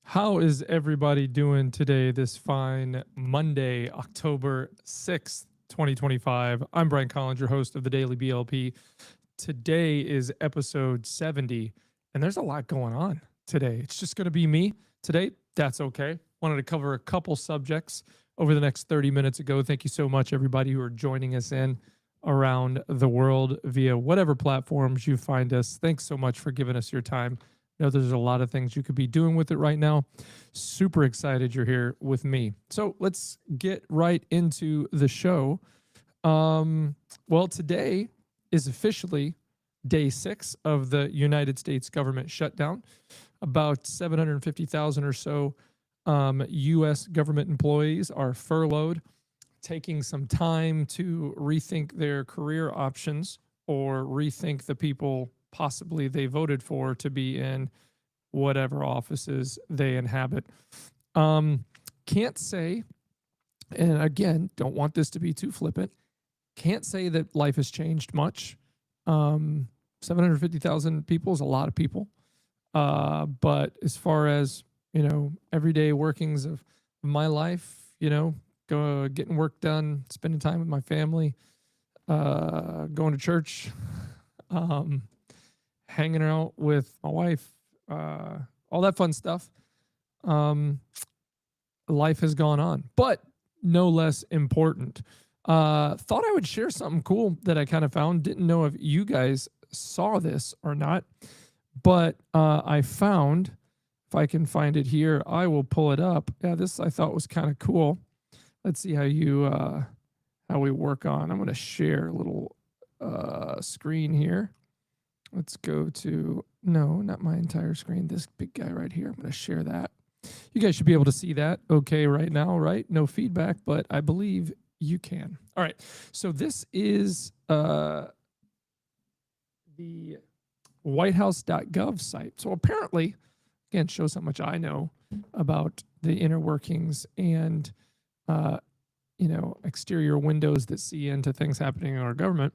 How is everybody doing today, this fine Monday, October 6th, 2025? I'm Brian Collins, your host of the Daily BLP. Today is episode 70, and there's a lot going on today. It's just going to be me today. That's okay. Wanted to cover a couple subjects over the next 30 minutes ago. Thank you so much, everybody who are joining us in around the world via whatever platforms you find us. Thanks so much for giving us your time. I know there's a lot of things you could be doing with it right now. Super excited you're here with me. So let's get right into the show. Well, today is officially day 6 of the United States government shutdown. About 750,000 or so U.S. government employees are furloughed, taking some time to rethink their career options or rethink the people possibly they voted for to be in whatever offices they inhabit. Can't say, and again, don't want this to be too flippant, can't say that life has changed much. 750,000 people is a lot of people. But as far as, everyday workings of my life, getting work done, spending time with my family, going to church, hanging out with my wife, all that fun stuff. Life has gone on, but no less important. Thought I would share something cool that I kind of found. Didn't know if you guys saw this or not, but I found, if I can find it here, I will pull it up. Yeah, this I thought was kind of cool. Let's see how we work on. I'm going to share a little screen here. Let's go to, no, not my entire screen. This big guy right here. I'm going to share that. You guys should be able to see that okay right now, right? No feedback, but I believe you can. All right. So this is the whitehouse.gov site. So apparently, again, shows how much I know about the inner workings and, exterior windows that see into things happening in our government.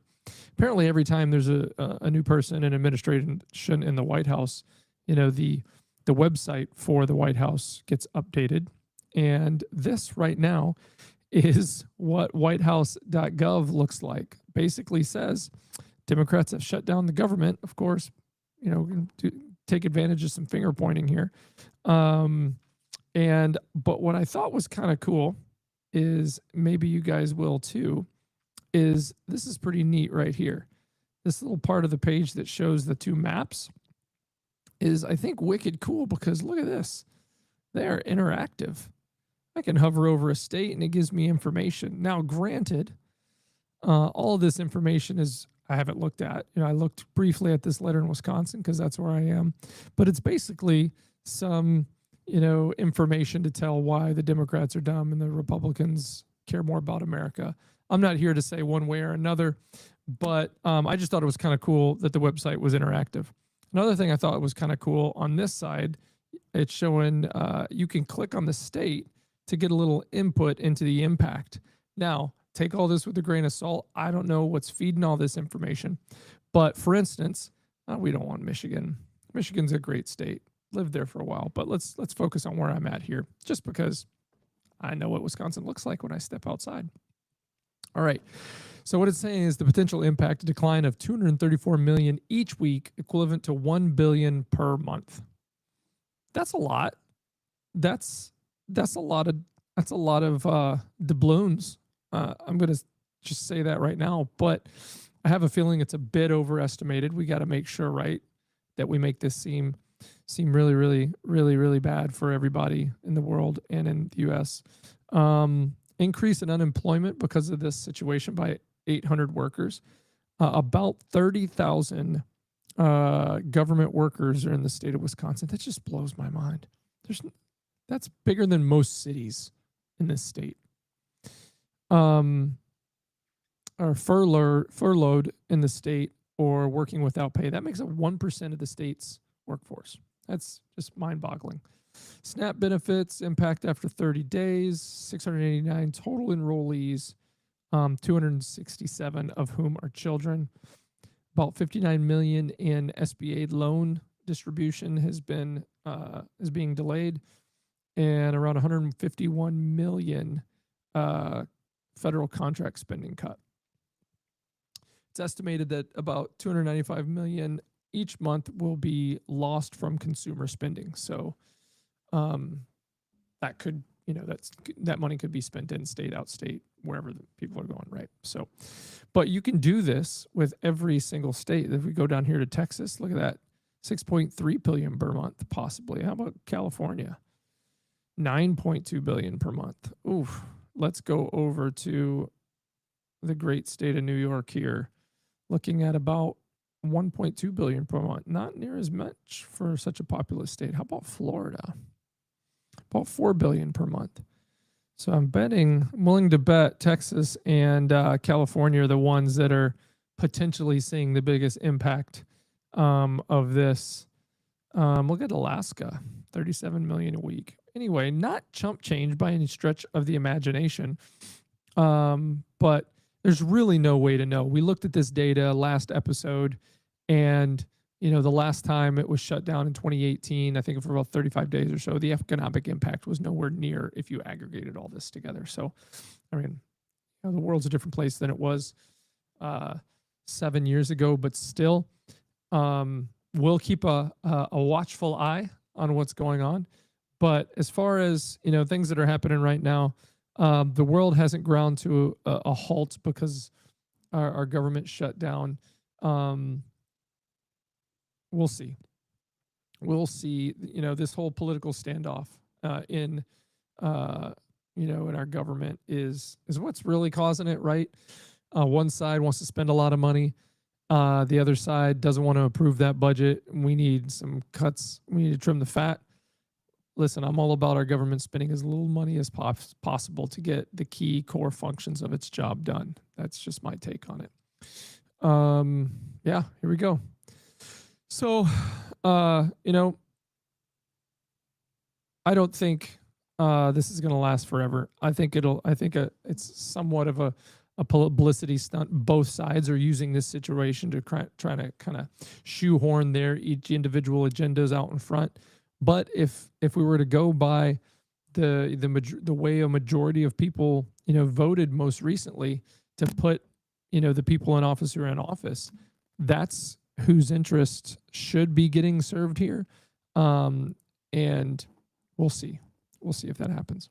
Apparently, every time there's a new person in administration in the White House, the website for the White House gets updated. And this right now is what whitehouse.gov looks like. Basically says Democrats have shut down the government. Of course, to take advantage of some finger pointing here. But what I thought was kind of cool is, maybe you guys will too, is this is pretty neat right here. This little part of the page that shows the two maps is, I think, wicked cool, because look at this. They are interactive. I can hover over a state and it gives me information. Now, granted, all of this information is, I haven't looked at. I looked briefly at this letter in Wisconsin because that's where I am. But it's basically some, information to tell why the Democrats are dumb and the Republicans care more about America. I'm not here to say one way or another, but I just thought it was kind of cool that the website was interactive. Another thing I thought was kind of cool on this side, it's showing you can click on the state to get a little input into the impact. Now, take all this with a grain of salt. I don't know what's feeding all this information. But for instance, we don't want Michigan. Michigan's a great state. Lived there for a while. But let's focus on where I'm at here, just because I know what Wisconsin looks like when I step outside. All right. So what it's saying is the potential impact, a decline of 234 million each week, equivalent to 1 billion per month. That's a lot. That's a lot of doubloons. I'm going to just say that right now, but I have a feeling it's a bit overestimated. We got to make sure, right, that we make this seem really, really, really, really bad for everybody in the world and in the U.S. Increase in unemployment because of this situation by 800 workers. About 30,000 government workers are in the state of Wisconsin. That just blows my mind. That's bigger than most cities in this state. Are furloughed in the state or working without pay. That makes up 1% of the state's workforce. That's just mind-boggling. SNAP benefits impact after 30 days, 689 total enrollees, 267 of whom are children. About 59 million in SBA loan distribution is being delayed. and around 151 million federal contract spending cut. It's estimated that about 295 million each month will be lost from consumer spending. So that could, that money could be spent in state, out state, wherever the people are going, right? So, but you can do this with every single state. If we go down here to Texas, look at that, 6.3 billion per month, possibly. How about California? 9.2 billion per month. Oof. Let's go over to the great state of New York here, looking at about 1.2 billion per month. Not near as much for such a populous state. How about Florida? About 4 billion per month. So I'm willing to bet Texas and California are the ones that are potentially seeing the biggest impact of this. Look at Alaska, 37 million a week. Anyway, not chump change by any stretch of the imagination, but there's really no way to know. We looked at this data last episode, and the last time it was shut down in 2018, I think for about 35 days or so, the economic impact was nowhere near if you aggregated all this together. So, I mean, the world's a different place than it was 7 years ago, but still, we'll keep a watchful eye on what's going on. But as far as, things that are happening right now, the world hasn't ground to a halt because our government shut down. We'll see. We'll see. This whole political standoff in our government is what's really causing it, right? One side wants to spend a lot of money. The other side doesn't want to approve that budget. We need some cuts. We need to trim the fat. Listen, I'm all about our government spending as little money as possible to get the key core functions of its job done. That's just my take on it. Yeah, here we go. So, I don't think this is going to last forever. I think it's somewhat of a publicity stunt. Both sides are using this situation to try to kind of shoehorn their each individual agendas out in front. But if we were to go by the way a majority of people voted most recently to put the people in office who are in office, that's whose interest should be getting served here, and we'll see if that happens.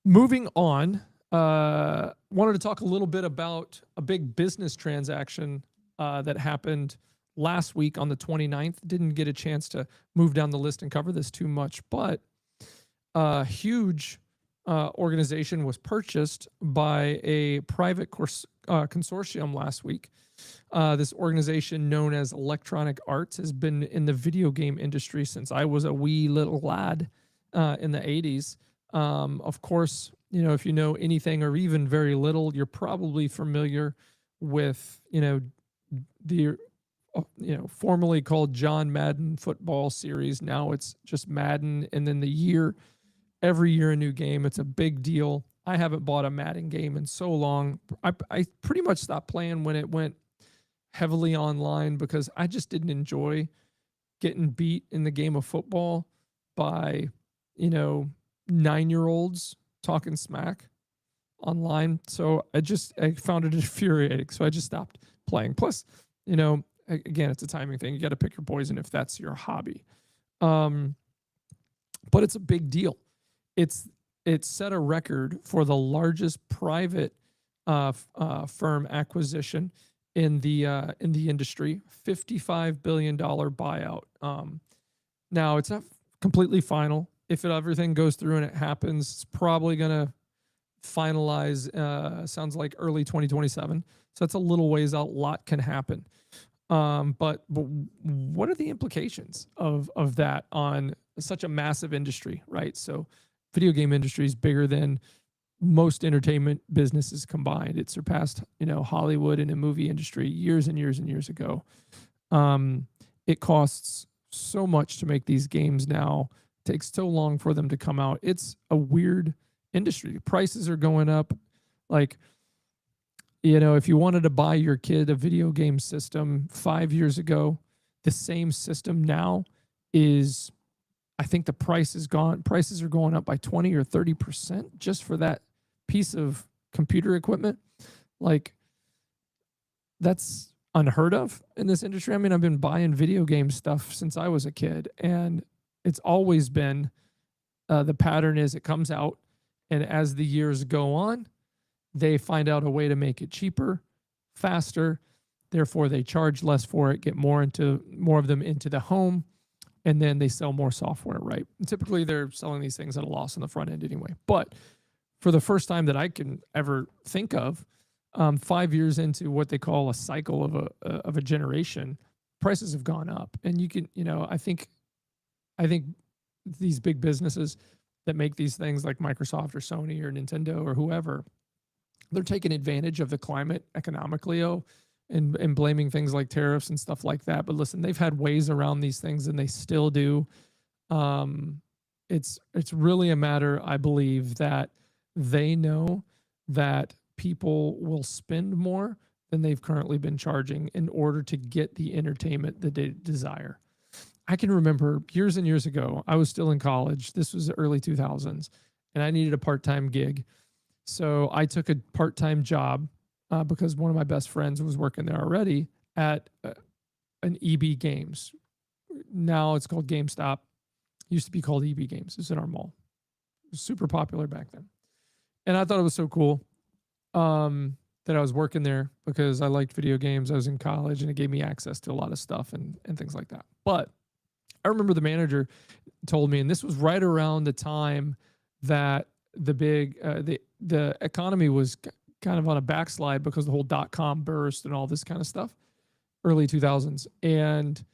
Moving on, wanted to talk a little bit about a big business transaction that happened last week on the 29th. Didn't get a chance to move down the list and cover this too much, but a huge organization was purchased by a private consortium last week. This organization, known as Electronic Arts, has been in the video game industry since I was a wee little lad in the 80s. Of course, if you know anything or even very little, you're probably familiar with, the formerly called John Madden football series. Now it's just Madden, and then every year a new game. It's a big deal. I haven't bought a Madden game in so long. I pretty much stopped playing when it went heavily online because I just didn't enjoy getting beat in the game of football by, 9-year-olds talking smack online. So I found it infuriating. So I just stopped playing. Plus, again, it's a timing thing. You got to pick your poison if that's your hobby. But it's a big deal. It set a record for the largest private firm acquisition in the industry, $55 billion buyout. Now it's not completely final. If everything goes through and it happens, it's probably going to finalize. Sounds like early 2027. So that's a little ways out. A lot can happen. But what are the implications of that on such a massive industry, right? So video game industry is bigger than most entertainment businesses combined. It surpassed, Hollywood and the movie industry years and years and years ago. It costs so much to make these games now. It takes so long for them to come out. It's a weird industry. Prices are going up. Like, if you wanted to buy your kid a video game system 5 years ago, the same system now is I think the prices are going up by 20 or 30% just for that piece of computer equipment. Like, that's unheard of in this industry. I mean, I've been buying video game stuff since I was a kid, and it's always been the pattern is it comes out, and as the years go on, they find out a way to make it cheaper, faster. Therefore, they charge less for it, get more of them into the home, and then they sell more software, right? And typically, they're selling these things at a loss on the front end anyway. But for the first time that I can ever think of, 5 years into what they call a cycle of a generation, prices have gone up, and you can, I think these big businesses that make these things like Microsoft or Sony or Nintendo or whoever, they're taking advantage of the climate economically, and blaming things like tariffs and stuff like that. But listen, they've had ways around these things, and they still do. It's really a matter, I believe, that they know that people will spend more than they've currently been charging in order to get the entertainment that they desire. I can remember years and years ago, I was still in college. This was the early 2000s, and I needed a part-time gig. So I took a part-time job because one of my best friends was working there already at an EB Games. Now it's called GameStop. It used to be called EB Games. It's in our mall. It was super popular back then. And I thought it was so cool that I was working there because I liked video games. I was in college, and it gave me access to a lot of stuff and things like that. But I remember the manager told me, and this was right around the time that the economy was kind of on a backslide because the whole .com burst and all this kind of stuff, early 2000s, and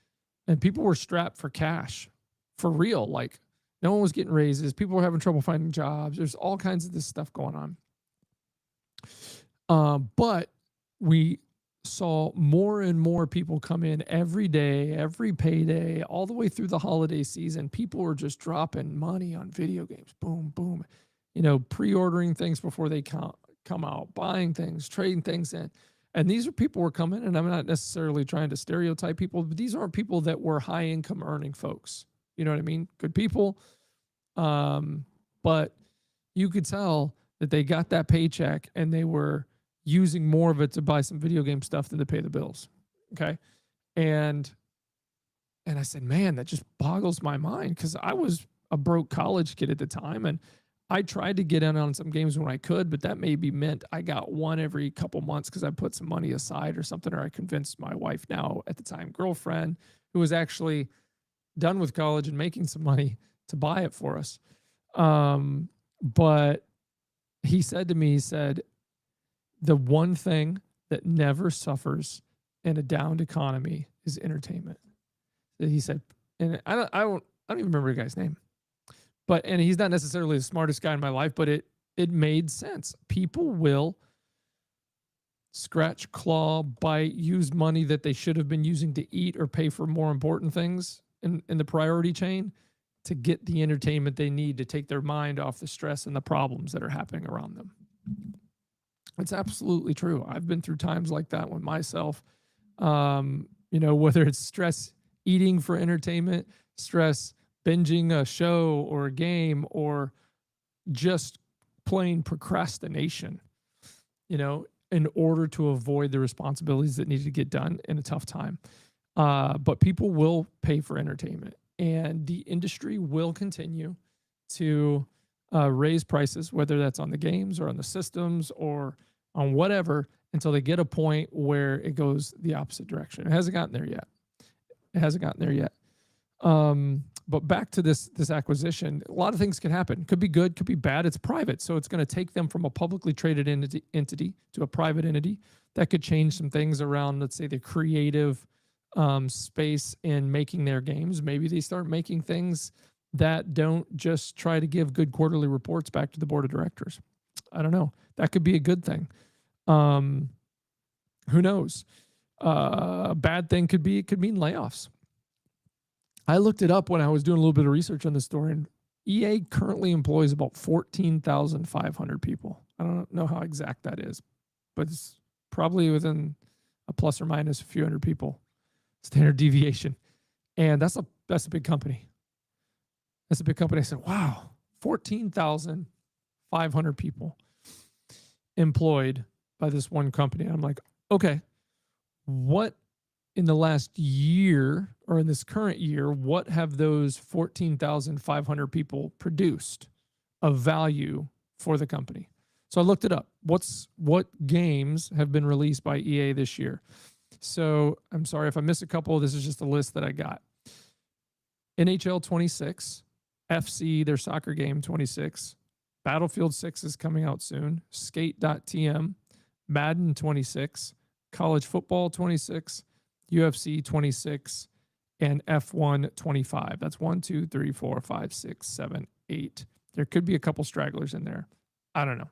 people were strapped for cash, for real. Like, no one was getting raises. People were having trouble finding jobs. There's all kinds of this stuff going on. But we saw more and more people come in every day, every payday, all the way through the holiday season. People were just dropping money on video games. Boom, boom. Pre-ordering things before they come out, buying things, trading things in. And these are people who were coming, and I'm not necessarily trying to stereotype people, but these aren't people that were high income earning folks. You know what I mean? Good people. But you could tell that they got that paycheck and they were using more of it to buy some video game stuff than to pay the bills. Okay. And I said, man, that just boggles my mind, because I was a broke college kid at the time, and I tried to get in on some games when I could, but that maybe meant I got one every couple months because I put some money aside or something, or I convinced my wife, now at the time girlfriend, who was actually done with college and making some money, to buy it for us. But he said to me, the one thing that never suffers in a downed economy is entertainment. He said, and I don't even remember the guy's name, and he's not necessarily the smartest guy in my life, but it made sense. People will scratch, claw, bite, use money that they should have been using to eat or pay for more important things in the priority chain to get the entertainment they need to take their mind off the stress and the problems that are happening around them. It's absolutely true. I've been through times like that with myself. Whether it's stress eating for entertainment, stress binging a show or a game, or just plain procrastination, in order to avoid the responsibilities that need to get done in a tough time. But people will pay for entertainment, and the industry will continue to raise prices, whether that's on the games or on the systems or on whatever, until they get a point where it goes the opposite direction. It hasn't gotten there yet. But back to this acquisition, a lot of things can happen. Could be good, could be bad. It's private, so it's going to take them from a publicly traded entity to a private entity. That could change some things around, let's say, the creative space in making their games. Maybe they start making things that don't just try to give good quarterly reports back to the board of directors. I don't know. That could be a good thing. Who knows? A bad thing could mean layoffs. I looked it up when I was doing a little bit of research on this story, and EA currently employs about 14,500 people. I don't know how exact that is, but it's probably within a plus or minus a few hundred people standard deviation. And that's a big company. That's a big company. I said, wow, 14,500 people employed by this one company. I'm like, okay, what in the last year or in this current year, what have those 14,500 people produced of value for the company? So I looked it up. What games have been released by EA this year? So I'm sorry if I miss a couple. This is just a list that I got. NHL 26, FC, their soccer game 26, Battlefield 6 is coming out soon, Skate.tm, Madden 26, College Football 26, UFC 26, and F1 25. That's 1, 2, 3, 4, 5, 6, 7, 8. There could be a couple stragglers in there. I don't know.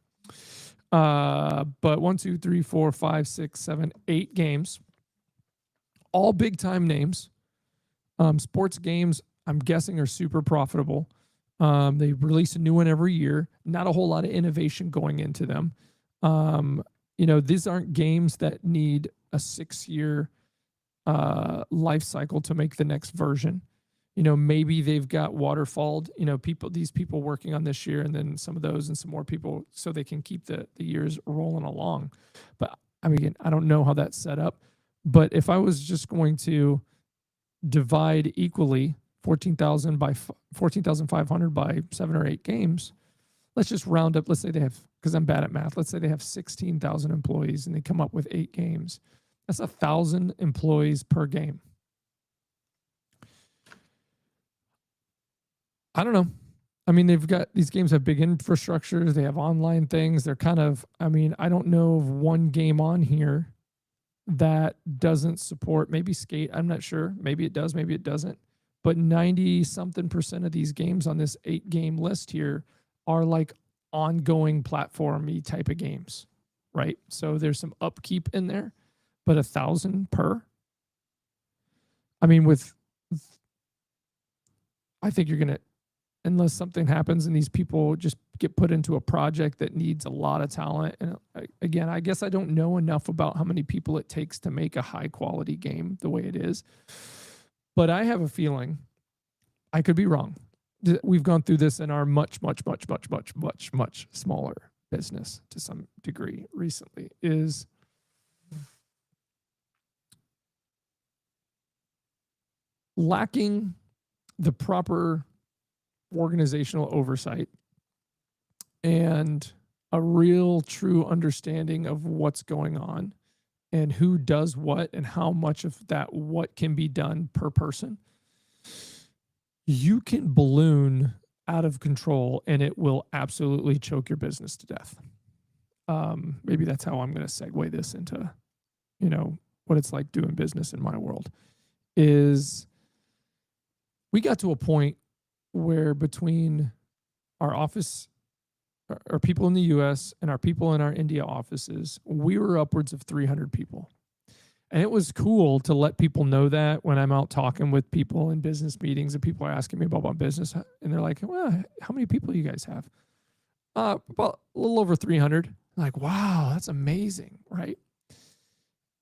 But 1, 2, 3, 4, 5, 6, 7, 8 games. All big time names. Sports games, I'm guessing, are super profitable. They release a new one every year. Not a whole lot of innovation going into them. These aren't games that need a 6-year life cycle to make the next version. Maybe they've got waterfalled, these people working on this year and then some of those and some more people so they can keep the years rolling along. But I mean, I don't know how that's set up. But if I was just going to divide equally 14,500 by 7 or 8 games, let's just round up. Let's say they have, because I'm bad at math, let's say they have 16,000 employees and they come up with 8 games. That's 1,000 employees per game. I don't know. I mean, these games have big infrastructures. They have online things. They're kind of, I don't know of one game on here that doesn't support maybe Skate. I'm not sure. Maybe it does, maybe it doesn't. But 90-something% of these games on this 8-game list here are like ongoing platform-y type of games, right? So there's some upkeep in there, but 1,000 per. I mean, I think you're going to, unless something happens and these people just get put into a project that needs a lot of talent. And again, I guess I don't know enough about how many people it takes to make a high quality game the way it is. But I have a feeling, I could be wrong. We've gone through this in our much smaller business to some degree recently, is lacking the proper organizational oversight and a real true understanding of what's going on and who does what and how much of that what can be done per person. You can balloon out of control and it will absolutely choke your business to death. Maybe that's how I'm going to segue this into, what it's like doing business in my world. Is we got to a point where between our office, our people in the US and our people in our India offices, we were upwards of 300 people. And it was cool to let people know that when I'm out talking with people in business meetings and people are asking me about my business and they're like, well, how many people do you guys have? About a little over 300. I'm like, wow, that's amazing, right?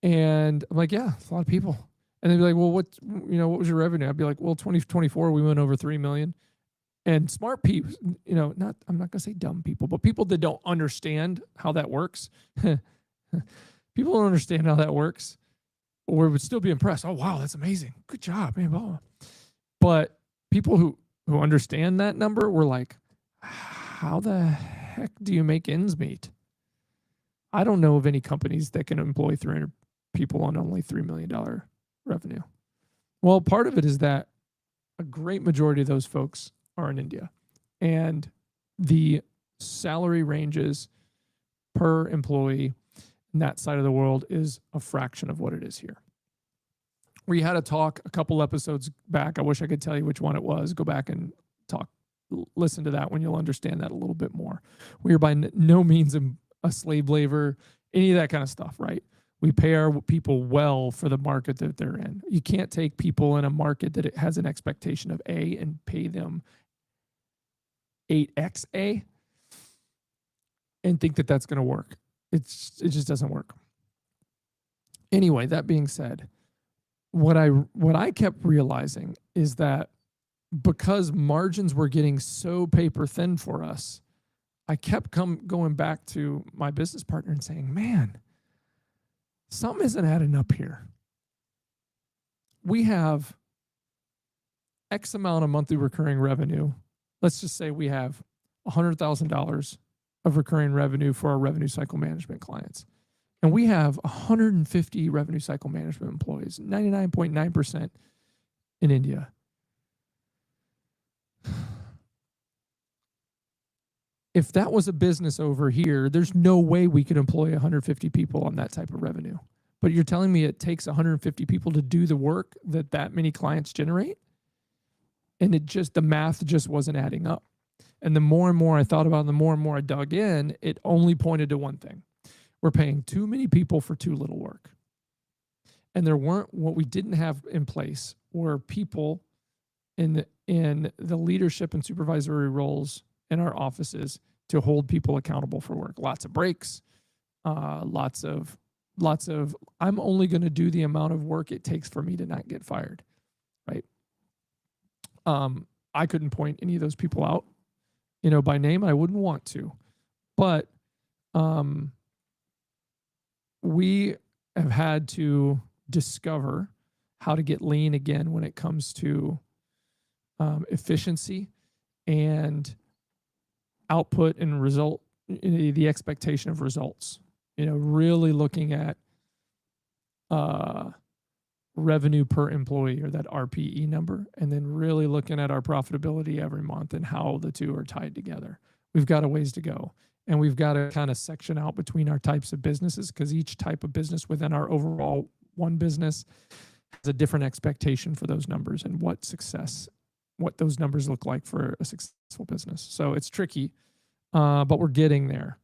And I'm like, yeah, it's a lot of people. And they'd be like, well, what was your revenue? I'd be like, well, 2024, we went over 3 million. And smart people, I'm not going to say dumb people, but people that don't understand how that works. People don't understand how that works or would still be impressed. Oh, wow, that's amazing. Good job, man. Blah, blah. But people who understand that number were like, how the heck do you make ends meet? I don't know of any companies that can employ 300 people on only $3 million revenue. Well, part of it is that a great majority of those folks are in India, and the salary ranges per employee in that side of the world is a fraction of what it is here. We had a talk a couple episodes back. I wish I could tell you which one it was. Go back and listen to that when you'll understand that a little bit more. We are by no means a slave labor, any of that kind of stuff, right? We pay our people well for the market that they're in. You can't take people in a market that it has an expectation of A and pay them 8x A and think that that's going to work. It just doesn't work. Anyway, that being said, what I kept realizing is that because margins were getting so paper thin for us, I kept going back to my business partner and saying, man, something isn't adding up here. We have X amount of monthly recurring revenue. Let's just say we have $100,000 of recurring revenue for our revenue cycle management clients. And we have 150 revenue cycle management employees, 99.9% in India. If that was a business over here, there's no way we could employ 150 people on that type of revenue. But you're telling me it takes 150 people to do the work that many clients generate? And the math just wasn't adding up. And the more and more I thought about it, the more and more I dug in, it only pointed to one thing. We're paying too many people for too little work. And what we didn't have in place were people in the leadership and supervisory roles in our offices to hold people accountable for work. Lots of breaks, lots of, I'm only going to do the amount of work it takes for me to not get fired, right? I couldn't point any of those people out, by name. I wouldn't want to, but we have had to discover how to get lean again when it comes to efficiency and output and result, the expectation of results. Really looking at revenue per employee, or that RPE number, and then really looking at our profitability every month and how the two are tied together. We've got a ways to go, and we've got to kind of section out between our types of businesses, because each type of business within our overall one business has a different expectation for those numbers and what those numbers look like for a successful business. So it's tricky, but we're getting there.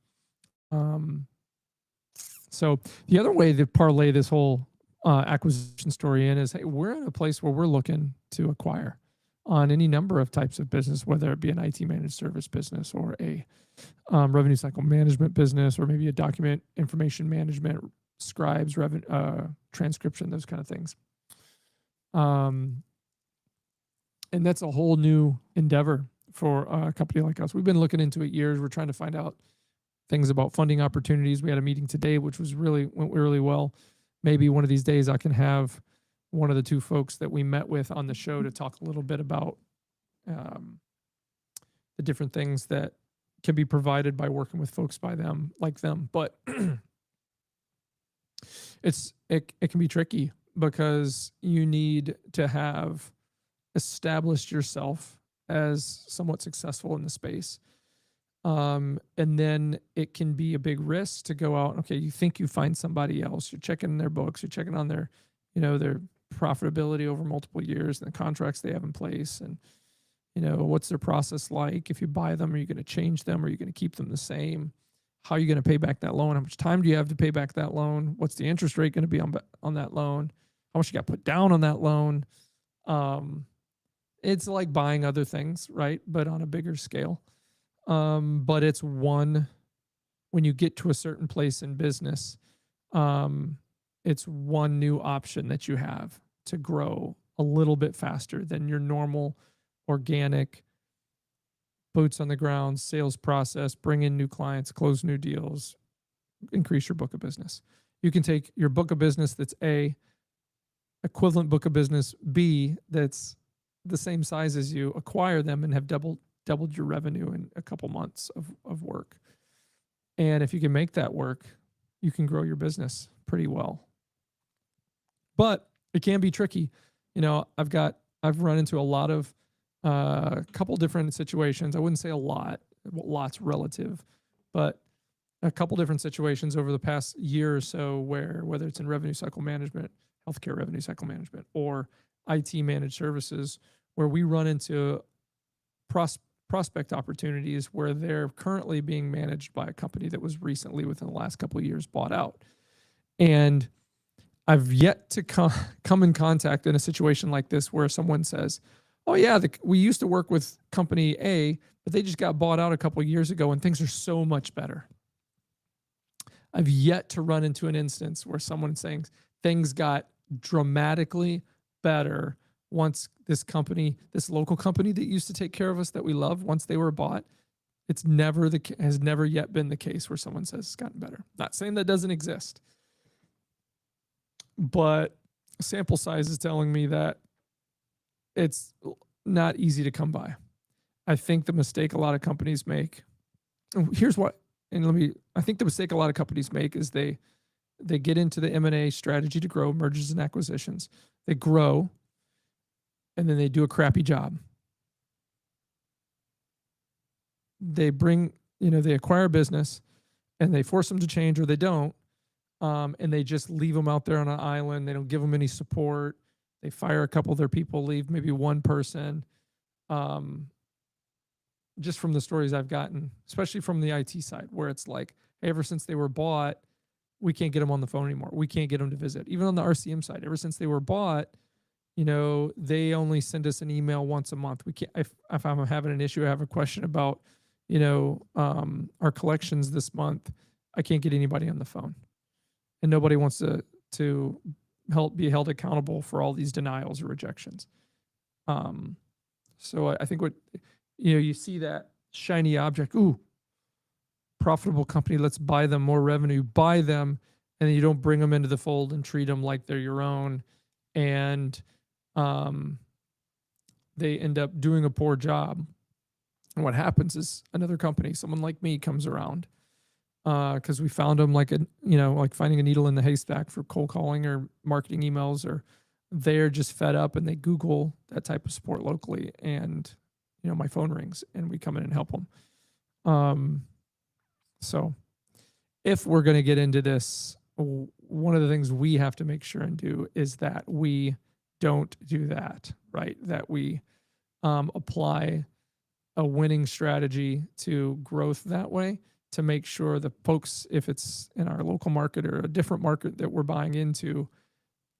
So the other way to parlay this whole acquisition story in is, hey, we're in a place where we're looking to acquire on any number of types of business, whether it be an IT managed service business or a revenue cycle management business, or maybe a document information management, scribes, transcription, those kind of things. And that's a whole new endeavor for a company like us. We've been looking into it years. We're trying to find out things about funding opportunities. We had a meeting today, which went really well. Maybe one of these days I can have one of the two folks that we met with on the show to talk a little bit about the different things that can be provided by working with folks like them. But it can be tricky, because you need to have established yourself as somewhat successful in the space. And then it can be a big risk to go out. Okay, you think you find somebody else, you're checking their books, you're checking on their profitability over multiple years and the contracts they have in place. And, what's their process like? If you buy them, are you going to change them? Are you going to keep them the same? How are you going to pay back that loan? How much time do you have to pay back that loan? What's the interest rate going to be on that loan? How much you got put down on that loan? It's like buying other things, right? But on a bigger scale. But it's when you get to a certain place in business, it's one new option that you have to grow a little bit faster than your normal organic boots on the ground sales process, bring in new clients, close new deals, increase your book of business. You can take your book of business that's A, equivalent book of business B, that's the same size as you, acquire them, and have doubled your revenue in a couple months of work. And if you can make that work, you can grow your business pretty well. But it can be tricky. I've run into a lot of couple different situations. I wouldn't say a lot. Lot's relative, but a couple different situations over the past year or so where, whether it's in revenue cycle management, healthcare revenue cycle management, or IT managed services, where we run into prospect opportunities where they're currently being managed by a company that was recently, within the last couple of years, bought out. And I've yet to come in contact in a situation like this where someone says, oh yeah, we used to work with company A, but they just got bought out a couple of years ago and things are so much better. I've yet to run into an instance where someone's saying things got dramatically better once this company, this local company that used to take care of us that we love, once they were bought, it's never has never yet been the case where someone says it's gotten better. Not saying that doesn't exist, but sample size is telling me that it's not easy to come by. I think the mistake a lot of companies make, here's what, I think the mistake a lot of companies make is they get into the M&A strategy to grow, mergers and acquisitions. They grow, and then they do a crappy job. They they acquire a business, and they force them to change, or they don't, and they just leave them out there on an island. They don't give them any support. They fire a couple of their people, leave maybe one person. Just from the stories I've gotten, especially from the IT side, where it's like, hey, ever since they were bought, we can't get them on the phone anymore. We can't get them to visit. Even on the RCM side, ever since they were bought, they only send us an email once a month. We can't, if I'm having an issue, I have a question about, our collections this month, I can't get anybody on the phone, and nobody wants to be held accountable for all these denials or rejections. So I think you see that shiny object, ooh, profitable company, let's buy them, more revenue, buy them, and then you don't bring them into the fold and treat them like they're your own, and they end up doing a poor job. And what happens is another company, someone like me, comes around because we found them like finding a needle in the haystack for cold calling or marketing emails, or they're just fed up and they Google that type of support locally, and my phone rings and we come in and help them. So if we're going to get into this, one of the things we have to make sure and do is that we don't do that, right? That we apply a winning strategy to growth that way, to make sure the folks, if it's in our local market or a different market that we're buying into,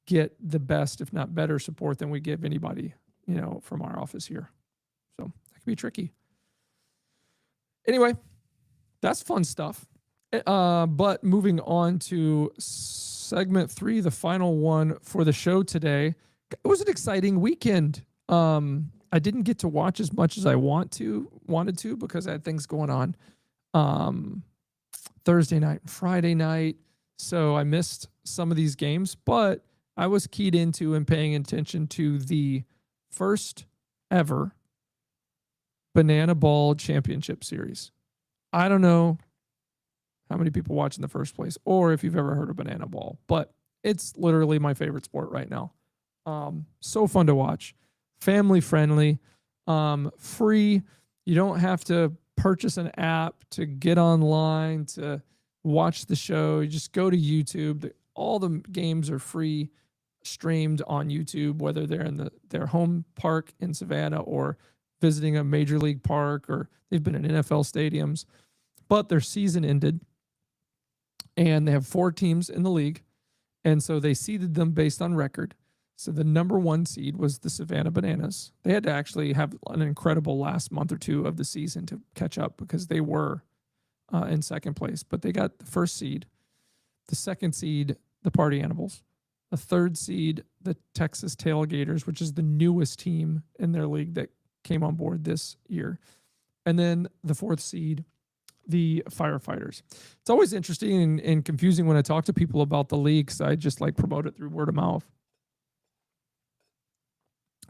get the best, if not better, support than we give anybody, from our office here. So that can be tricky. Anyway, that's fun stuff. But moving on to segment 3, the final one for the show today. It was an exciting weekend. I didn't get to watch as much as I wanted to because I had things going on Thursday night and Friday night. So I missed some of these games, but I was keyed into and paying attention to the first ever Banana Ball Championship Series. I don't know how many people watch in the first place or if you've ever heard of Banana Ball, but it's literally my favorite sport right now. So fun to watch, family friendly, free. You don't have to purchase an app to get online to watch the show. You just go to YouTube. All the games are free, streamed on YouTube, whether they're in their home park in Savannah or visiting a major league park, or they've been in NFL stadiums. But their season ended, and they have 4 teams in the league, and so they seeded them based on record. So the number 1 seed was the Savannah Bananas. They had to actually have an incredible last month or 2 of the season to catch up because they were in second place. But they got the first seed, the second seed, the Party Animals, the third seed, the Texas Tailgaters, which is the newest team in their league that came on board this year, and then the 4th seed, the Firefighters. It's always interesting and confusing when I talk to people about the league, because I just promote it through word of mouth.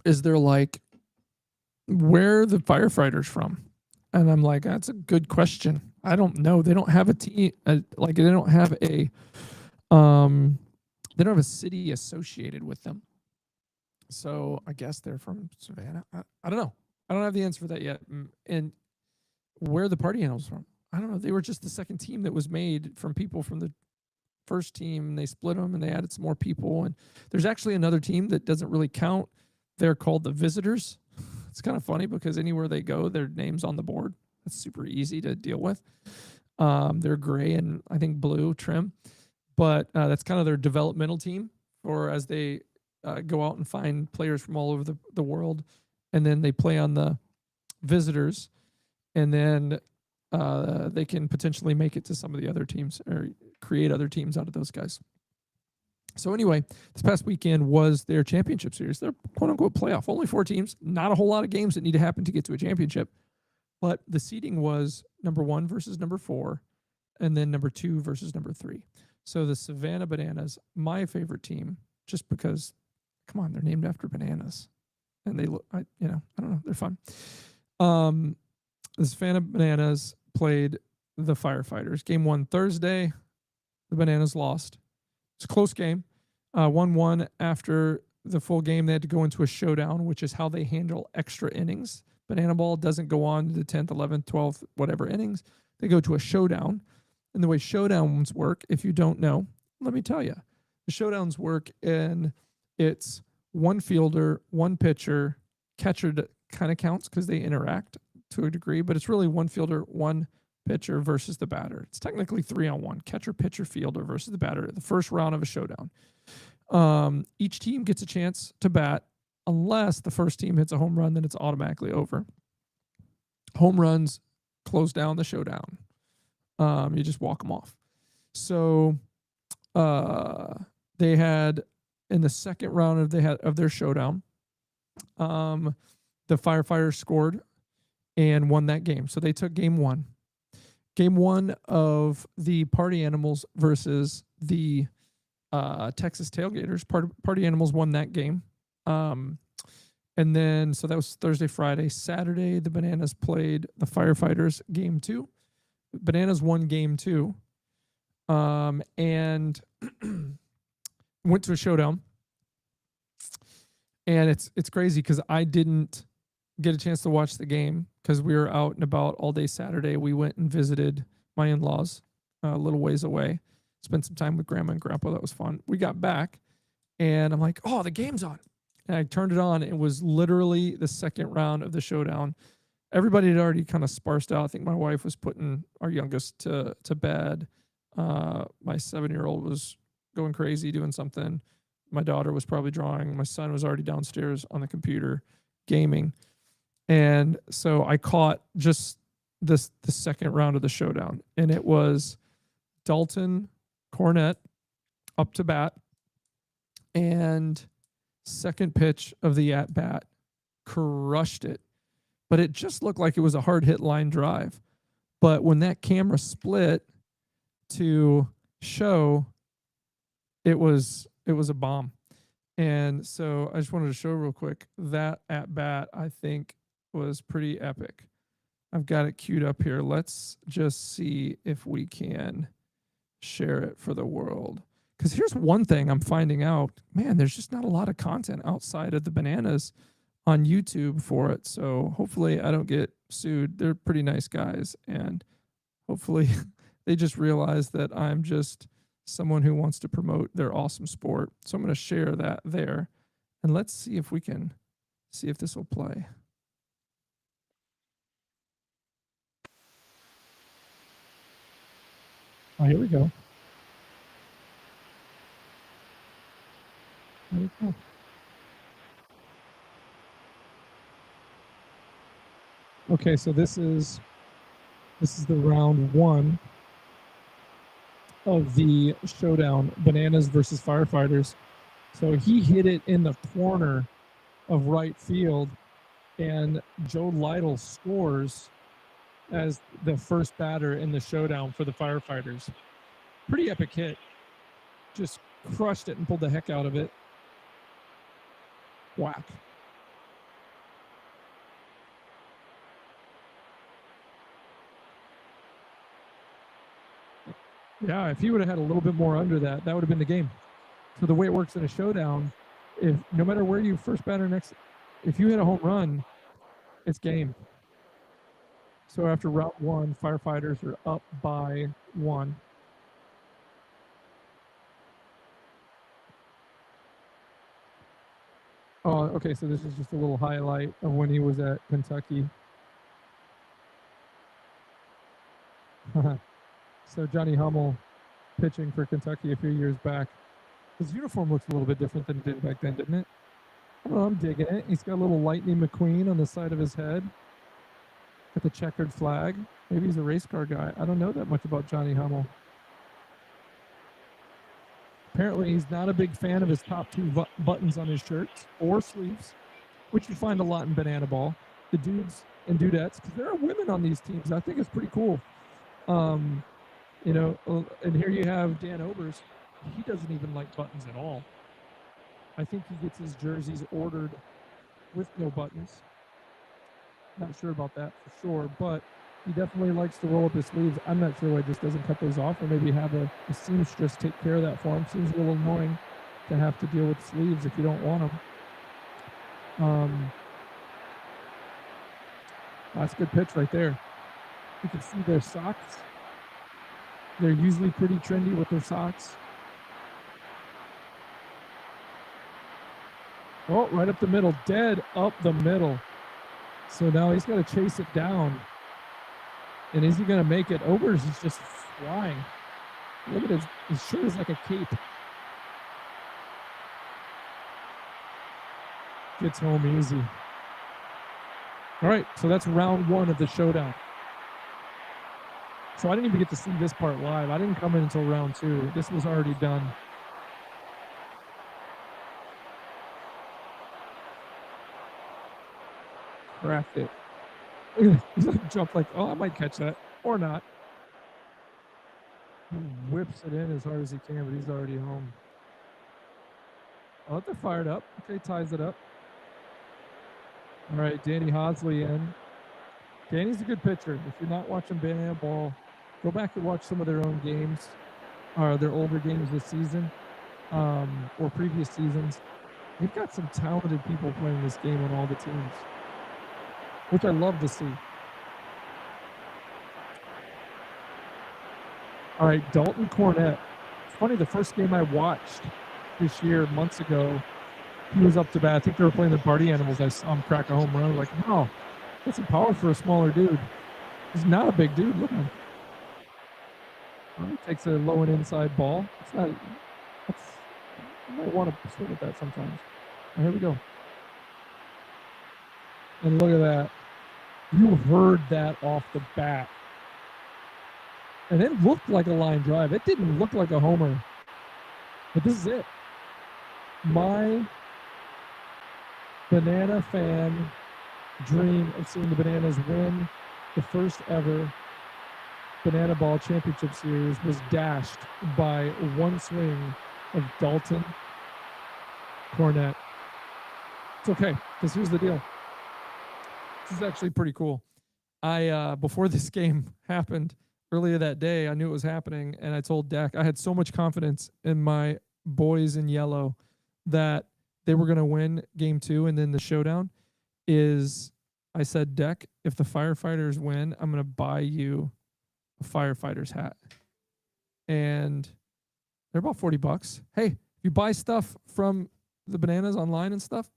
Is they're like, where are the Firefighters from? And I'm like, that's a good question. I don't know. They don't have a team. They don't have a city associated with them. So I guess they're from Savannah. I don't know. I don't have the answer for that yet. And where are the Party Animals from? I don't know. They were just the second team that was made from people from the first team. And they split them and they added some more people. And there's actually another team that doesn't really count. They're called the Visitors. It's kind of funny because anywhere they go, their name's on the board. It's super easy to deal with. They're gray and I think blue trim, but that's kind of their developmental team, or as they go out and find players from all over the world, and then they play on the Visitors, and then they can potentially make it to some of the other teams or create other teams out of those guys. So anyway, this past weekend was their championship series, their quote unquote playoff. Only 4 teams, not a whole lot of games that need to happen to get to a championship. But the seeding was number 1 versus number 4, and then number 2 versus number 3. So the Savannah Bananas, my favorite team, just because, come on, they're named after bananas, and they look, I don't know, they're fun. The Savannah Bananas played the Firefighters. Game 1 Thursday, the Bananas lost. It's a close game. 1-1 after the full game. They had to go into a showdown, which is how they handle extra innings. Banana ball doesn't go on to the 10th, 11th, 12th, whatever innings. They go to a showdown. And the way showdowns work, if you don't know, let me tell you. The showdowns work in it's one fielder, one pitcher, catcher kind of counts because they interact to a degree, but it's really one fielder, one pitcher versus the batter. It's technically 3-on-1, catcher, pitcher, fielder versus the batter, the first round of a showdown. Each team gets a chance to bat unless the first team hits a home run, then it's automatically over. Home runs close down the showdown. You just walk them off. So they had in the second round of their showdown, the Firefighters scored and won that game. So they took game 1. Game 1 of the Party Animals versus the Texas Tailgaters. Party Animals won that game. And then, so that was Thursday, Friday. Saturday, the Bananas played the Firefighters game 2. Bananas won game 2. And went to a showdown. And it's crazy because I didn't get a chance to watch the game because we were out and about all day Saturday. We went and visited my in-laws a little ways away. Spent some time with Grandma and Grandpa. That was fun. We got back, and I'm like, oh, the game's on. And I turned it on. It was literally the second round of the showdown. Everybody had already kind of sparsed out. I think my wife was putting our youngest to bed. My 7-year-old was going crazy doing something. My daughter was probably drawing. My son was already downstairs on the computer gaming. And so I caught just the second round of the showdown. And it was Dalton Cornett up to bat. And second pitch of the at-bat, crushed it. But it just looked like it was a hard hit line drive. But when that camera split to show, it was a bomb. And so I just wanted to show real quick that at bat, I think, was pretty epic. I've got it queued up here. Let's just see if we can share it for the world. Because here's one thing I'm finding out. Man, there's just not a lot of content outside of the Bananas on YouTube for it. So hopefully I don't get sued. They're pretty nice guys. And hopefully they just realize that I'm just someone who wants to promote their awesome sport. So I'm going to share that there. And let's see if we can see if this will play. Oh, here we go. There we go. Okay, so this is the round 1 of the showdown, Bananas versus Firefighters. So he hit it in the corner of right field, and Joe Lytle scores as the first batter in the showdown for the Firefighters. Pretty epic hit. Just crushed it and pulled the heck out of it. Whack. Yeah, if he would have had a little bit more under that, that would have been the game. So the way it works in a showdown, if no matter where you first batter next, if you hit a home run, it's game. So after round 1, Firefighters are up by 1. Oh, okay, so this is just a little highlight of when he was at Kentucky. So Johnny Hummel pitching for Kentucky a few years back. His uniform looks a little bit different than it did back then, didn't it? I don't know, I'm digging it. He's got a little Lightning McQueen on the side of his head. Got the checkered flag. Maybe he's a race car guy. I don't know that much about Johnny Hummel. Apparently, he's not a big fan of his top two buttons on his shirts or sleeves, which you find a lot in banana ball. The dudes and dudettes, because there are women on these teams. I think it's pretty cool. And here you have Dan Obers. He doesn't even like buttons at all. I think he gets his jerseys ordered with no buttons. Not sure about that for sure, but he definitely likes to roll up his sleeves. I'm not sure why he just doesn't cut those off, or maybe have a seamstress take care of that for him. Seems a little annoying to have to deal with sleeves if you don't want them. That's a good pitch right there. You can see their socks. They're usually pretty trendy with their socks. Oh, right up the middle, dead up the middle. So now he's got to chase it down. And is he going to make it? Obers is just flying. Look at his shirt is like a cape. Gets home easy. All right, so that's round one of the showdown. So I didn't even get to see this part live. I didn't come in until round two. This was already done. Craft it. He's like jump like, oh, I might catch that or not. He whips it in as hard as he can, but he's already home. Oh, they're fired up. Okay, ties it up. All right, Danny Hosley in. Danny's a good pitcher. If you're not watching banana ball, go back and watch some of their own games, or their older games this season, or previous seasons. They've got some talented people playing this game on all the teams, which I love to see. All right, Dalton Cornett. It's funny, the first game I watched this year, months ago, he was up to bat. I think they were playing the Party Animals. I saw him crack a home run. I was like, wow, that's some power for a smaller dude. He's not a big dude. Look at him. He takes a low and inside ball. It's not. You might want to swing at that sometimes. Here we go. And look at that. You heard that off the bat. And it looked like a line drive. It didn't look like a homer. But this is it. My banana fan dream of seeing the Bananas win the first ever Banana Ball Championship Series was dashed by one swing of Dalton Cornett. It's okay, because here's the deal. This is actually pretty cool. Before this game happened earlier that day, I knew it was happening, and I told Dak I had so much confidence in my boys in yellow that they were going to win game 2, and then the showdown is, I said, Dak, if the firefighters win, I'm going to buy you a firefighter's hat. And they're about $40. Hey, if you buy stuff from the Bananas online and stuff,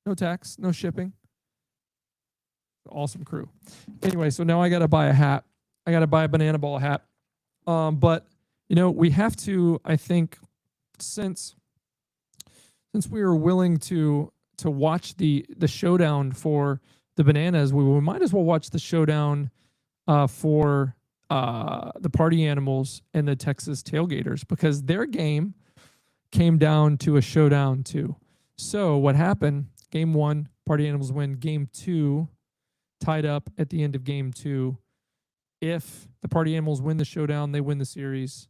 no tax, no shipping. Awesome crew. Anyway, so now I got to buy a hat. I got to buy a banana ball hat. But we have to, I think, since we were willing to watch the showdown for the Bananas, we might as well watch the showdown for the Party Animals and the Texas Tailgaters, because their game came down to a showdown too. So what happened? Game 1, Party Animals win. Game 2, tied up at the end of game 2. If the Party Animals win the showdown, they win the series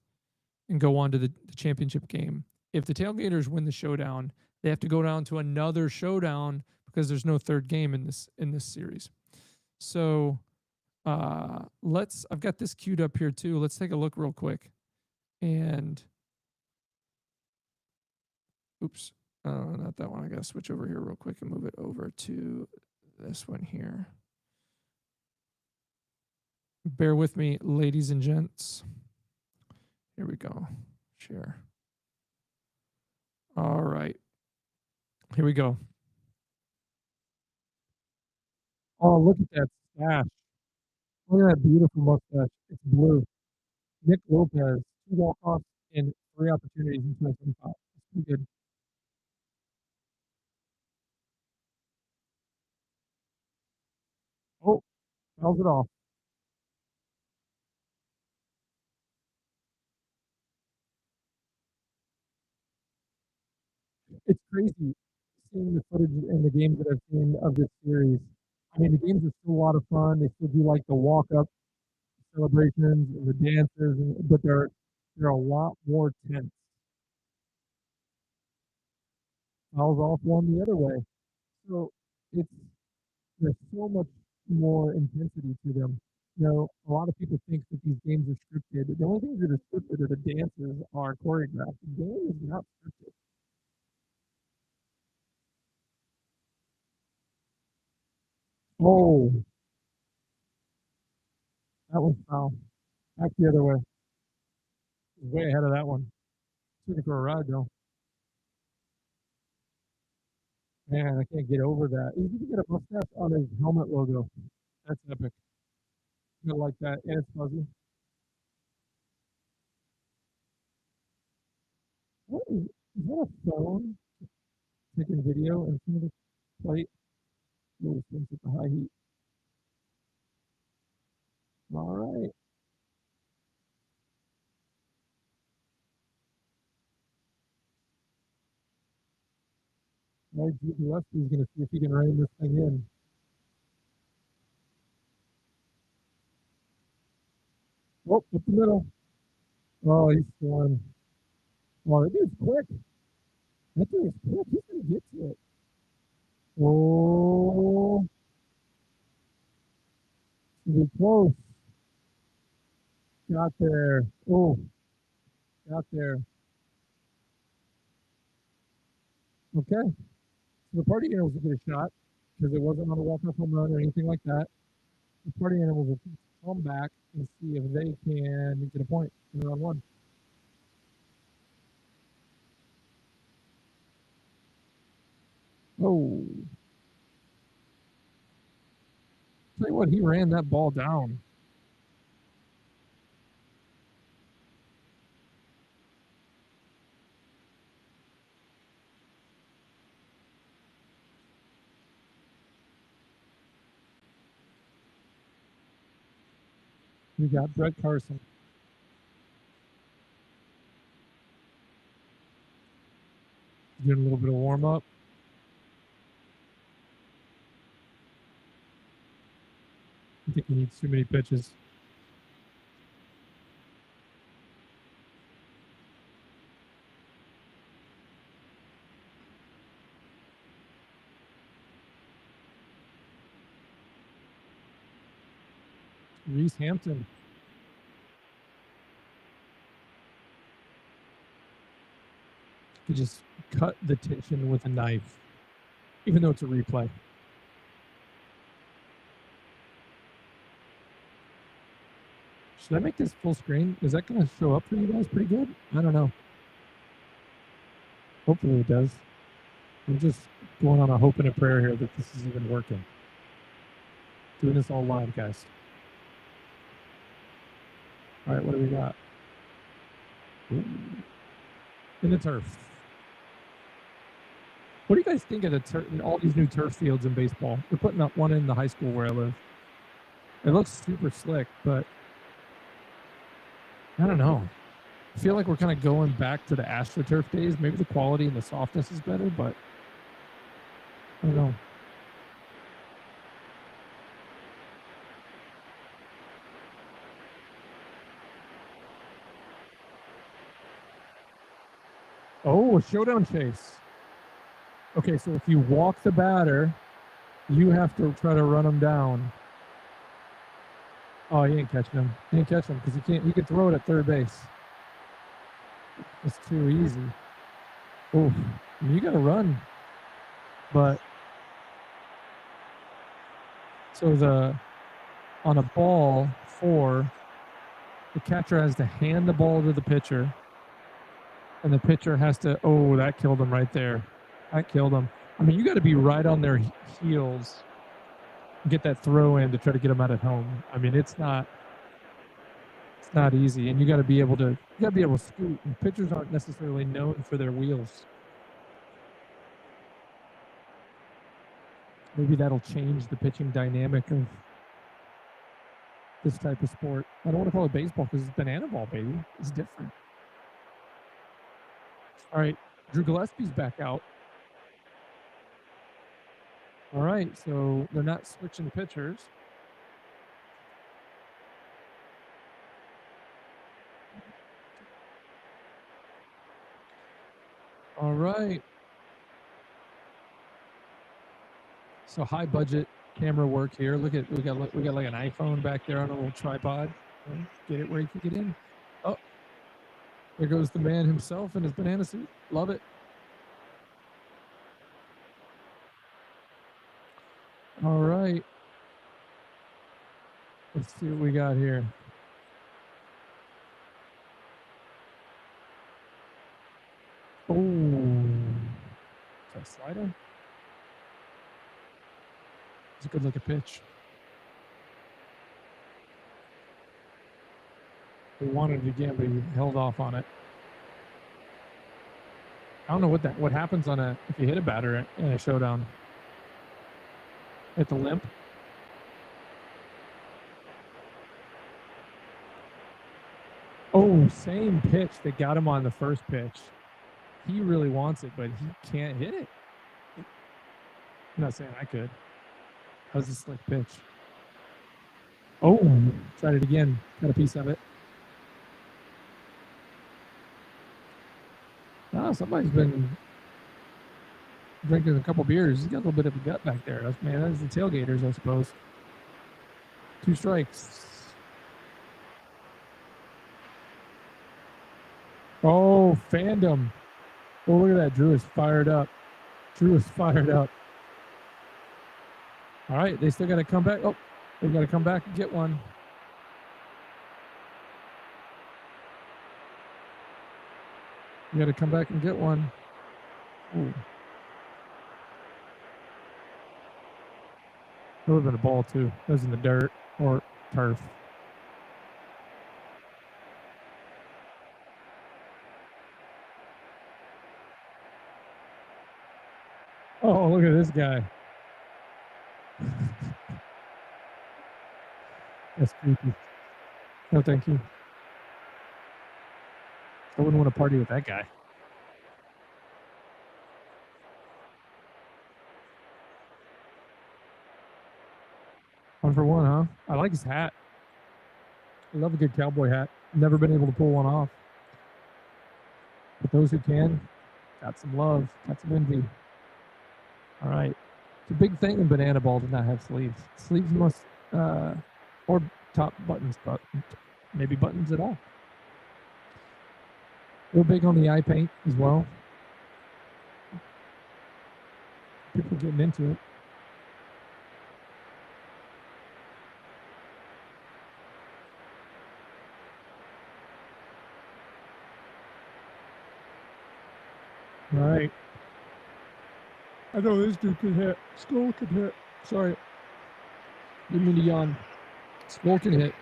and go on to the championship game. If the Tailgaters win the showdown, they have to go down to another showdown because there's no third game in this series. So I've got this queued up here too. Let's take a look real quick. And oops, not that one. I gotta switch over here real quick and move it over to this one here. Bear with me, ladies and gents. Here we go. Share. All right. Here we go. Oh, look at that stash. Look at that beautiful mustache. It's blue. Nick Lopez, 2 walk-offs and 3 opportunities in 2025. That's pretty good. Oh, fouls it off. crazy seeing the footage and the games that I've seen of this series. I mean, the games are still a lot of fun. They still do like the walk-up celebrations and the dances, but they're a lot more tense. Fouls off one the other way. So it's there's so much more intensity to them. A lot of people think that these games are scripted. The only things that are scripted are the dances are choreographed. The game is not scripted. Oh, that one's foul. Back the other way. Way ahead of that one. Took it for a ride though. Man, I can't get over that. He did get a mustache on his helmet logo. That's epic. I like that. And it's fuzzy. Is that a phone taking video in front of the plate? Those things at the high heat. All right. Now Gillespie's going to see if he can rein this thing in. Oh, up the middle. Oh, he's scoring. Oh, that dude's quick. That dude is quick. He's going to get to it. Oh, he's close. Got there. Oh, got there. Okay. So the party animals will get a shot because it wasn't on a walk-off home run or anything like that. The party animals will come back and see if they can get a point in round one. Oh, tell you what, he ran that ball down. We got Brett Carson. Doing a little bit of warm up. I think he needs too many pitches. Reese Hampton. Could just cut the tension with a knife, even though it's a replay. Should I make this full screen? Is that going to show up for you guys pretty good? I don't know. Hopefully it does. I'm just going on a hope and a prayer here that this is even working. Doing this all live, guys. All right, what do we got? Ooh. In the turf. What do you guys think of all these new turf fields in baseball? We're putting up one in the high school where I live. It looks super slick, but I don't know. I feel like we're kind of going back to the AstroTurf days. Maybe the quality and the softness is better, but I don't know. Oh, a showdown chase. Okay, so if you walk the batter, you have to try to run him down. Oh, he ain't catching him. He ain't catching him because he can throw it at third base. It's too easy. Oh, you got to run. But so on a ball 4, the catcher has to hand the ball to the pitcher, and the pitcher has to. Oh, that killed him right there. That killed him. I mean, you got to be right on their heels, get that throw in to try to get them out at home. I mean, it's not easy, and you got to be able to scoot. And pitchers aren't necessarily known for their wheels. Maybe that'll change the pitching dynamic of this type of sport. I don't want to call it baseball because it's banana ball, baby. It's different. All right, Drew Gillespie's back out. All right, so they're not switching pitchers. All right. So high budget camera work here. Look at we got like an iPhone back there on a little tripod. Get it where you can get in. Oh, there goes the man himself in his banana suit. Love it. All right. Let's see what we got here. Oh, is that a slider? It's a good looking pitch. He wanted it again, but he held off on it. I don't know what happens on if you hit a batter in a showdown. Hit the limp. Oh, same pitch that got him on the first pitch. He really wants it, but he can't hit it. I'm not saying I could. That was a slick pitch. Oh, tried it again. Got a piece of it. Oh, somebody's been drinking a couple beers. He's got a little bit of a gut back there. That's the tailgaters, I suppose. 2 strikes. Oh, fandom. Oh, look at that. Drew is fired up. All right, they still got to come back. Oh, they got to come back and get one. You got to come back and get one. Ooh. It would have been a ball, too. It was in the dirt or turf. Oh, look at this guy. That's creepy. No, thank you. I wouldn't want to party with that guy. One for one, huh? I like his hat. I love a good cowboy hat. Never been able to pull one off. But those who can, got some love, got some envy. All right. It's a big thing in banana ball to not have sleeves. Sleeves must, or top buttons, but maybe buttons at all. Real big on the eye paint as well. People getting into it. All right. I know this dude could hit. Skull could hit. Sorry. Didn't mean to yawn. Skull can hit.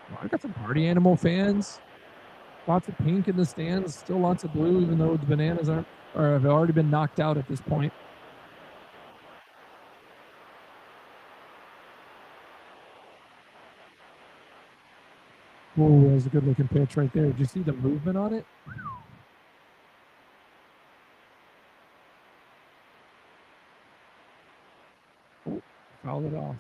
Well, I got some party animal fans. Lots of pink in the stands. Still lots of blue, even though the bananas aren't or have already been knocked out at this point. Oh, that was a good looking pitch right there. Did you see the movement on it? Oh, fouled it off.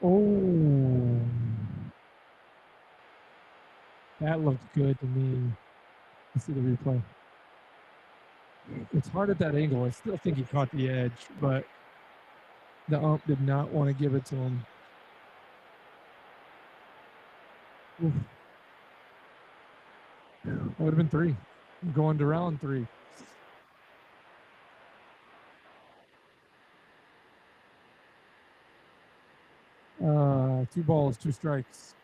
Oh, that looked good to me. Let's see the replay. It's hard at that angle. I still think he caught the edge, but the ump did not want to give it to him. Oof. That would have been 3. Going to round 3. Two balls, 2 strikes.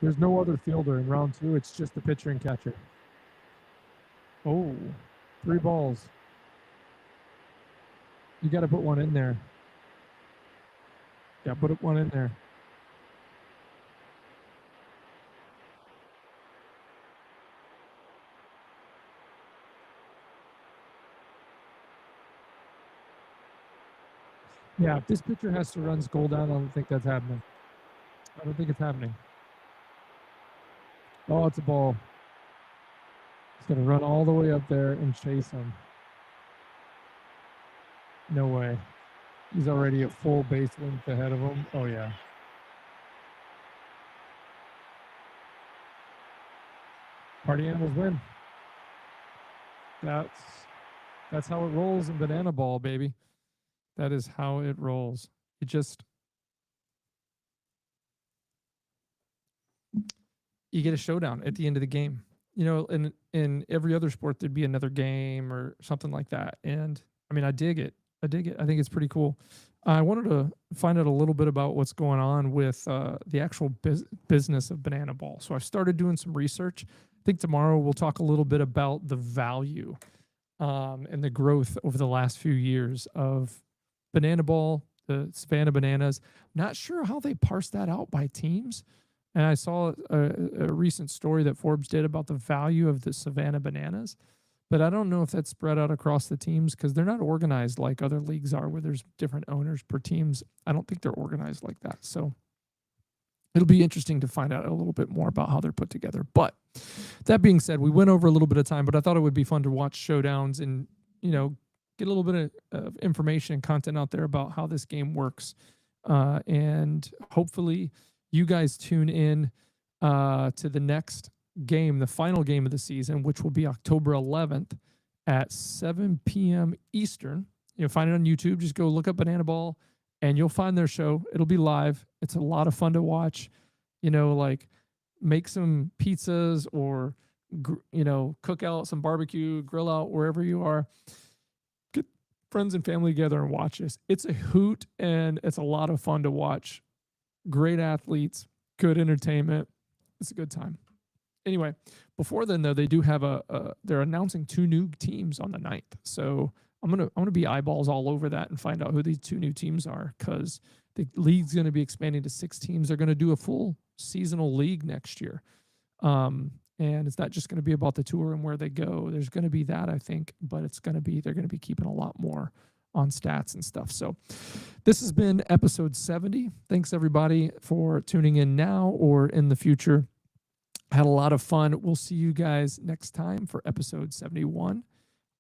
There's no other fielder in round 2. It's just the pitcher and catcher. Oh, 3 balls. You got to put one in there. Yeah, put one in there. Yeah, if this pitcher has to run Skull down, I don't think that's happening. I don't think it's happening. Oh, it's a ball. He's going to run all the way up there and chase him. No way. He's already a full base length ahead of him. Oh, yeah. Party animals win. That's how it rolls in banana ball, baby. That is how it rolls. You get a showdown at the end of the game. You know, in every other sport there'd be another game or something like that. And I mean, I dig it. I dig it. I think it's pretty cool. I wanted to find out a little bit about what's going on with the actual business of banana ball. So I've started doing some research. I think tomorrow we'll talk a little bit about the value and the growth over the last few years of banana ball, the Savannah Bananas. Not sure how they parse that out by teams. And I saw a recent story that Forbes did about the value of the Savannah Bananas, but I don't know if that's spread out across the teams because they're not organized like other leagues are, where there's different owners per teams. I don't think they're organized like that. So it'll be interesting to find out a little bit more about how they're put together. But that being said, we went over a little bit of time, but I thought it would be fun to watch showdowns and, you know, get a little bit of information and content out there about how this game works. And hopefully you guys tune in to the next game, the final game of the season, which will be October 11th at 7 p.m. Eastern. You'll find it on YouTube. Just go look up Banana Ball and you'll find their show. It'll be live. It's a lot of fun to watch. You know, like make some pizzas or, you know, cook out some barbecue, grill out wherever you are. Get friends and family together and watch this. It's a hoot and it's a lot of fun to watch. Great athletes, good entertainment. It's a good time. Anyway, before then though, they do have they're announcing 2 new teams on the 9th. So I'm gonna be eyeballs all over that and find out who these 2 new teams are, because the league's gonna be expanding to 6 teams. They're gonna do a full seasonal league next year. And it's not just gonna be about the tour and where they go. There's gonna be that, I think, but they're gonna be keeping a lot more on stats and stuff. So this has been episode 70. Thanks everybody for tuning in now or in the future. Had a lot of fun. We'll see you guys next time for episode 71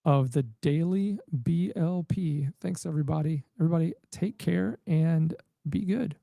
of the Daily BLP. Thanks everybody. Everybody take care and be good.